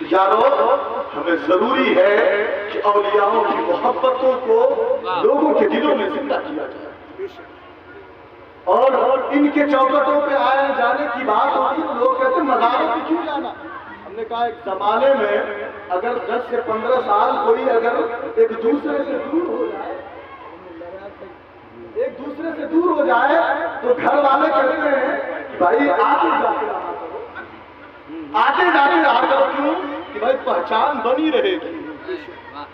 یارو ہمیں ضروری ہے کہ اولیاءوں کی محبتوں کو لوگوں کے دلوں میں زندہ کیا جائے، اور ان کے چوکٹوں پہ آئے جانے کی بات ہوتی ہے، لوگ کہتے ہیں مزاروں پہ کیوں جانا؟ ہم نے کہا ایک زمانے میں اگر 10 سے 15 سال کوئی اگر ایک دوسرے سے دور ہو جائے، تو گھر والے کہتے ہیں کہ بھائی آتے جاتے رہا کرو، کیوں؟ کہ بھائی پہچان بنی رہے گی۔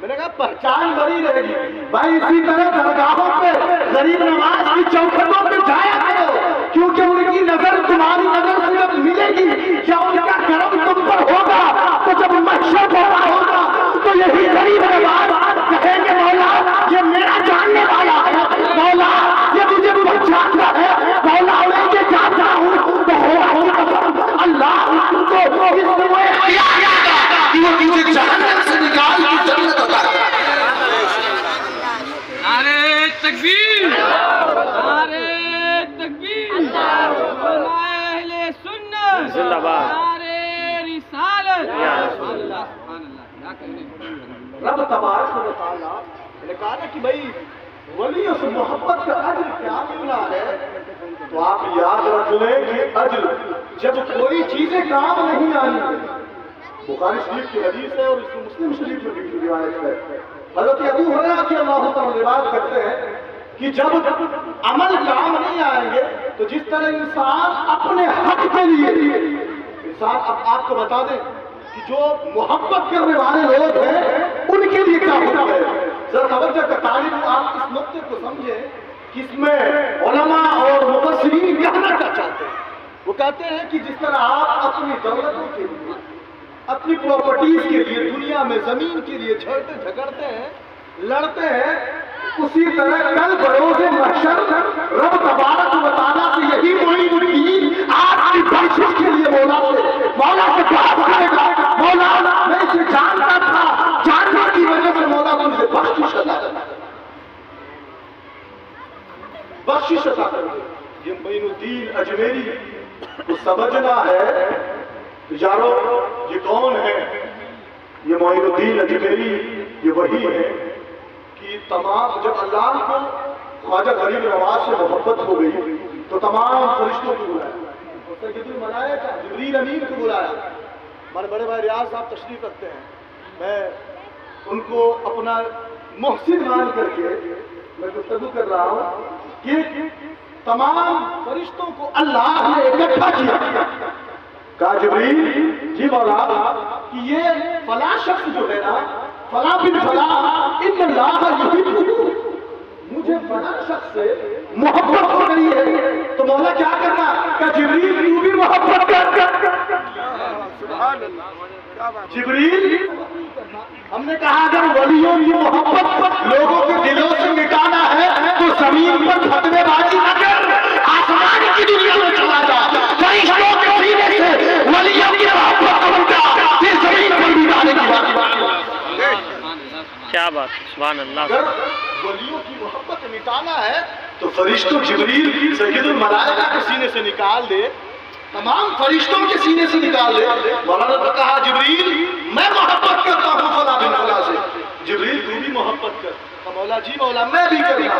میں نے کہا پہچان بنی رہے گی بھائی، اسی طرح درگاہوں پہ غریب نواز کی چوکھٹوں پہ جایا کرو، کیونکہ ان کی نظر تمہاری نظر سے جب ملے گی یا ان کا کرم تم پر ہوگا، تو جب محشر پڑا ہوگا تو یہی غریب نواز کہیں گے مولا یہ میرا جاننے والا ہے، مولا یہ مجھے پہچانتا ہے، مولا میں یہ جانتا ہوں، تو ہو اللہ کو اس میں وہ اختیار دے گا کہ وہ تجھے جہنم سے نکال کے جنت عطا کرے۔ نعرہ تکبیر، نعرہ تکبیر، اہل سنت زندہ باد، نعرہ رسالت، سبحان اللہ سبحان اللہ۔ رب تبارک و تعالیٰ نے کہا نا کہ بھائی ولیوں سے محبت کا اجر کیا ملنا ہے، تو آپ یاد رکھ لیں کہ اجر جب کوئی چیزیں کام نہیں آنی، بخاری شریف کی حدیث ہے اور اس میں مسلم شریف میں بھی روایت ہے، حضرت ابو ہریرہ رضی اللہ تعالیٰ روایت کرتے ہیں کہ جب عمل کام نہیں آئیں گے تو جس طرح انسان اپنے حق کے لیے، انسان اب آپ کو بتا دیں کہ جو محبت کرنے والے لوگ ہیں ان کے لیے کیا ہوتا ہے، ذرا توجہ کا طالب آپ اس نقطے کو سمجھیں کہ اس میں علماء اور مفسرین کہنا کیا چاہتے ہیں۔ وہ کہتے ہیں کہ جس طرح آپ اپنی دولتوں کے لیے، اپنی پراپرٹیز کے لیے، دنیا میں زمین کے لیے جھگڑتے ہیں، لڑتے ہیں، اسی طرح کل بروز محشر رب تبارک و تعالیٰ سے یہی معین الدین آپ کی بخشش کے لیے مولا سے بات کرے گا، مولا میں اسے جانتا تھا، جاننے کی وجہ سے مولا مجھے بخشش عطا کرے، بخشش عطا کرے۔ یہ معین الدین اجمیری کو سمجھنا ہے۔ یارو یہ کون ہے؟ یہ معین الدین اجمیری یہ وہی ہے کہ تمام جب اللہ کو خواجہ غریب نواز سے محبت ہو گئی تو تمام فرشتوں کو بلایا، سید الملائکہ جبریل امین کو بلایا۔ ہمارے بڑے بھائی ریاض صاحب تشریف رکھتے ہیں، میں ان کو اپنا محسن مان کر کے میں گفتگو کر رہا ہوں کہ تمام فرشتوں کو اللہ نے اکٹھا کیا، کہا جبریل جی مولا کہ یہ فلاں شخص جو ہے نا، فلاں بن فلاں ان اللہ یحبہ، مجھے فلاں شخص سے محبت ہو گئی ہے، تو مولا کیا کرنا؟ کہ جبریل تو بھی محبت کر۔ جبریل ہم نے کہا اگر ولیوں کی محبت لوگوں کے دلوں سے مٹانا ہے تو زمین پر فتوے بازی نہ کر، آسمان کی دنیا میں چلا جا، فرشتوں کے سینے سے ولیوں کی محبت کو مٹا، پھر زمین پر بھی ڈالے کی بات۔ کیا بات، سبحان اللہ۔ اگر ولیوں کی محبت مٹانا ہے تو فرشتوں جبریل سید الملائکہ کے سینے سے نکال دے، تمام فرشتوں کے سینے سے نکال دے۔ مولانا نے کہا جبریل میں محبت کرتا ہوں فلاں بن فلاں سے، جبریل تو بھی محبت کر۔ مولا جی مولا میں بھی کرنا۔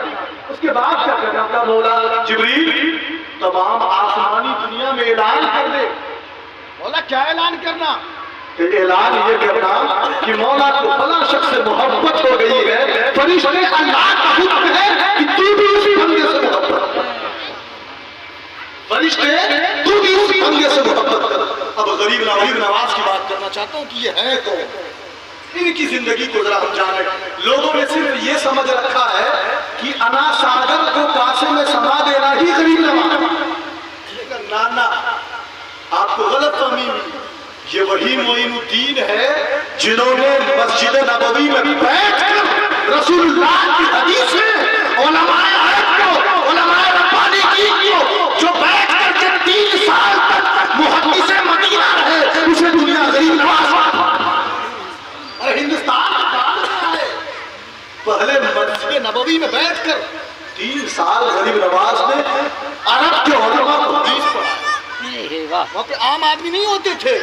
اس کے بعد کیا کرنا تھا؟ مولا جبریل تمام آسمانی دنیا میں اعلان کر دے۔ مولا کیا اعلان کرنا؟ کہ اعلان یہ کرنا کہ مولا کو فلاں شخص سے محبت ہو گئی ہے، فرشتے اللہ کا حکم ہے کہ تو بھی اسی بندے سے محبت کر، فرشتے تو بھی اسی بندے سے محبت کر۔ اب غریب نواز کی بات کرنا چاہتا ہوں کہ یہ ہے کون، ان کی زندگی کو ذرا ہم جانیں۔ لوگوں نے صرف یہ سمجھ رکھا ہے کہ انا ساگر کو کاسے میں سما دینا ہی غریب نواز، لیکن نانا آپ کو غلط فہمی ہوئی، یہ وہی معین الدین ہے جنہوں نے مسجد نبوی میں بیٹھ کر رسول اللہ کی حدیث میں علماء عرب کو، علماء ربانی کو، جو بیٹھ کر کے 3 سال تک محدث مدینہ رہے، اسے دنیا غریب نواز اور ہندوستان میں پہلے مسجد نبوی میں بیٹھ کر 3 سال غریب نواز نے عرب کے علماء کو حدیث پڑھا۔ وہاں پہ عام آدمی نہیں ہوتے تھے،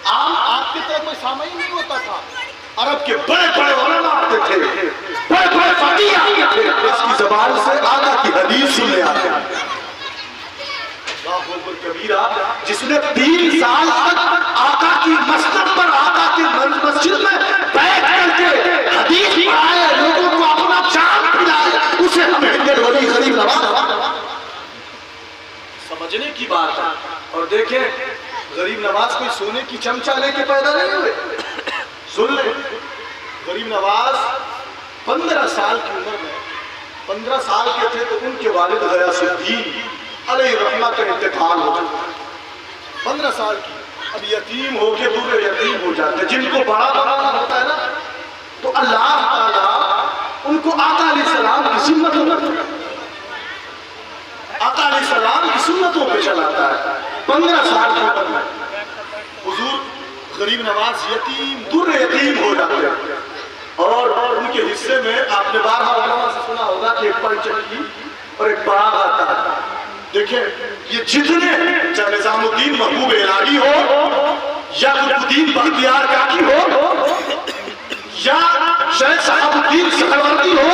عام آپ کی طرح کوئی سامعین نہیں ہوتا تھا، عرب کے بڑے بڑے علماء آتے تھے، بڑے بڑے فقیہ آتے تھے، اس کی زبان سے آقا کی حدیث سننے آتے ہیں۔ اللہ اکبر کبیرہ، جس نے 3 سال تک آقا کی مسجد پر، آقا کی مسجد میں بیٹھ کر کے حدیث پڑھائے، لوگوں کو اپنا چاند پلائے، اسے ہم ہنگڑ ولی غریب نواز سمجھنے کی بات ہے۔ اور دیکھیں غریب نواز کوئی سونے کی چمچہ لے کے پیدا نہیں ہوئے۔ سن لیں، غریب نواز 15 سال کی عمر میں، 15 سال کے تھے تو ان کے والد غیاث الدین علیہ رحمہ کا انتقال ہو چکا۔ 15 سال کی، اب یتیم ہو کے دوسرے یتیم ہو جاتے ہیں۔ جن کو بڑا بنانا ہوتا ہے نا، تو اللہ تعالیٰ ان کو آقا علیہ السلام کی سنتوں پہ چلاتا ہے۔ 15 سال کی عمر میں حضور غریب نواز یتیم، در یتیم ہو جاتے ہیں، اور ان کے حصے میں آپ نے بارہا علماء سے سنا ہوگا کہ ایک پل چکی اور ایک باغ آتا ہے۔ دیکھیں یہ جتنے، چاہے نظام الدین محبوب الہی ہو، یا قطب الدین بختیار کاکی ہو، یا شیخ صاحب الدین سہروردی ہو،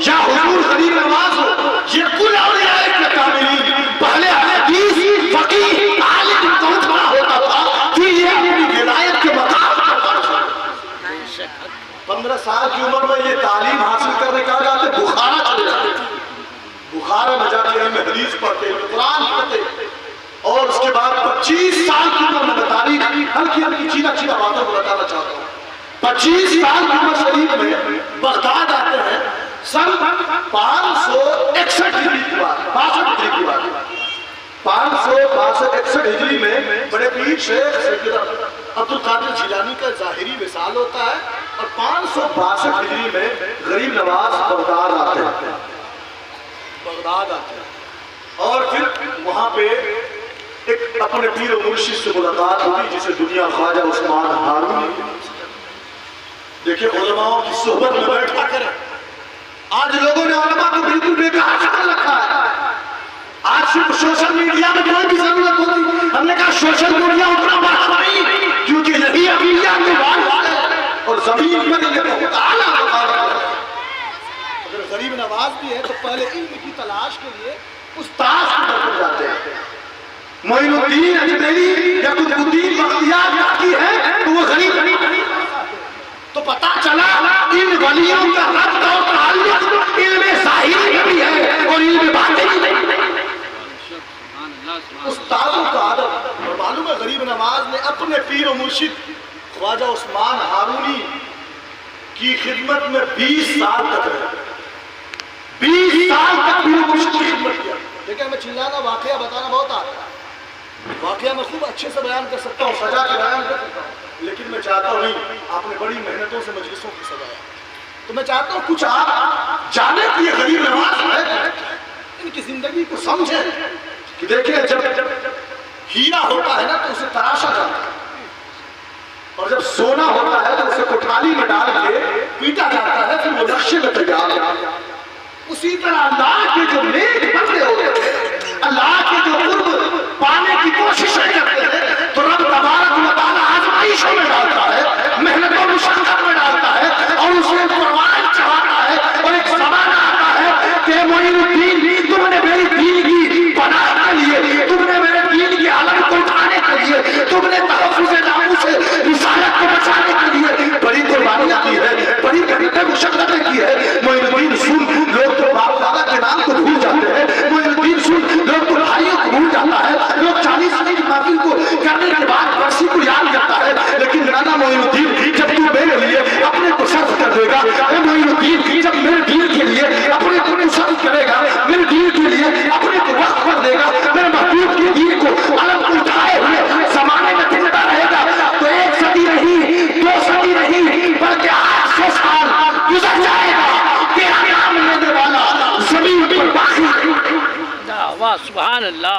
یا حضور غریب نواز ہو، یہ کل اولیاء کاملین پہلے حدیث فقیہ عالم بہت بڑا ہوتا تھا کہ یہ اپنی ولایت کے مقام پر پہنچا۔ 15 سال کی عمر میں یہ تعلیم حاصل کرنے کا جاتے، بخارا چلے جاتے، بخارا میں جا کے علم حدیث پڑھتے، قرآن پڑھتے، اور اس کے بعد 25 سال کی عمر میں تاریخ ہلکی ہلکی چینا باتوں کو بتانا چاہتا ہوں۔ 25 سال کی عمر شریف میں بغداد آتے ہیں، سن 561 ہجری کی بات، 62 ہجری کی بات، 561 ہجری میں بڑے پیر شیخ سیدنا عبد القادر جیلانی کا ظاہری وصال ہوتا ہے، اور 562 ہجری میں غریب نواز بغداد آتے ہیں، اور پھر وہاں پہ ایک اپنے پیر و مرشد سے ملاقات ہوئی جسے دنیا خواجہ عثمان ہارونی۔ دیکھیں علماء کی صحبت میں بیٹھا کریں۔ آج لوگوں نے علماء کو بالکل بیکار کر رکھا ہے۔ آج صرف سوشل میڈیا میں کوئی بھی ضرورت ہوتی، ہم نے کہا سوشل میڈیا اتنا بڑا نہیں، کیونکہ یہی انبیاء کے وارث ہے، اور زمین پر یہ بہت اعلیٰ مقام ہے۔ اگر غریب نواز بھی ہے تو پہلے علم کی تلاش کے لیے استاد کی طرف جاتے ہیں۔ معین الدین اجمیری یا قطب الدین بختیار کاکی ہے تو وہ غریب تو پتا چلا ان ولیوں کا ربط اور تعلق علم ظاہری بھی ہے اور علم باطنی بھی ہے۔ استادوں کا ادب، اور معلوم ہے غریب نواز نے اپنے پیر و مرشد خواجہ عثمان ہارونی کی خدمت میں 20 سال تک رہے، 20 سال تک پیر و مرشد کی خدمت کیا۔ لیکن میں چلانا واقعہ بتانا بہت آتا ہے، واقعہ میں خوب اچھے سے بیان کر سکتا ہوں، سجا کے بیان کر سکتا ہوں، لیکن میں چاہتا ہوں نہیں، آپ نے بڑی محنتوں سے مجلسوں کی سجایا، تو میں چاہتا ہوں کچھ آپ جانے کہ یہ غریب نواز ہے، ان کی زندگی کو سمجھیں کہ دیکھیں جب ہیرا ہوتا ہے نا تو اسے تراشا جاتا ہے، اور جب سونا ہوتا ہے تو اسے کٹھالی میں ڈال کے پیٹا جاتا ہے، پھر وہ نقشے میں تیار ہے۔ اسی طرح اللہ کے جو نیک بندے ہوتے ہیں، اللہ کے جو قرب پانے کی کوششیں کرتے ہیں، تو رب تبارک و تعالیٰ آزمائشوں میں ڈالتا ہے، محنت و مشقت میں ڈالتا ہے، اور اسے قربان چڑھاتا ہے، اور ایک زمانہ آتا ہے کہ معین الدین تم نے میری دین کی پناہ کے لیے، تم نے میرے دین کی علم کو اٹھانے کے لیے، تم نے تحفظ ناموس رسالت کو بچانے کے لیے بڑی قربانیاں کی ہے، بڑی مشقتیں کی ہے۔ معین الدین سن، لوگ تو باپ دادا کے نام کو بھول جاتے ہیں، معین الدین سن، لوگ تو بھائیوں کو بھول جاتا ہے، لوگ 40 سال کی محفل کو کرنے کے بعد برسی کو یاد کرتا ہے، لیکن نانا معین الدین جب تو میرے لیے اپنے کو صرف کر دے گا، معین الدین جب میرے دین کے لیے اپنے کو صرف کرے گا، میرے دین کے لیے اپنے کو وقت کر دے گا، میرے محبوب کے دین کو علم کو اٹھائے ہوئے زمانے میں زندہ رہے گا، تو 1 صدی نہیں، 2 صدی نہیں، بلکہ 800 سال گزر جائے گا، تیرا نام لینے والا زمین پر باقی۔ واہ سبحان اللہ۔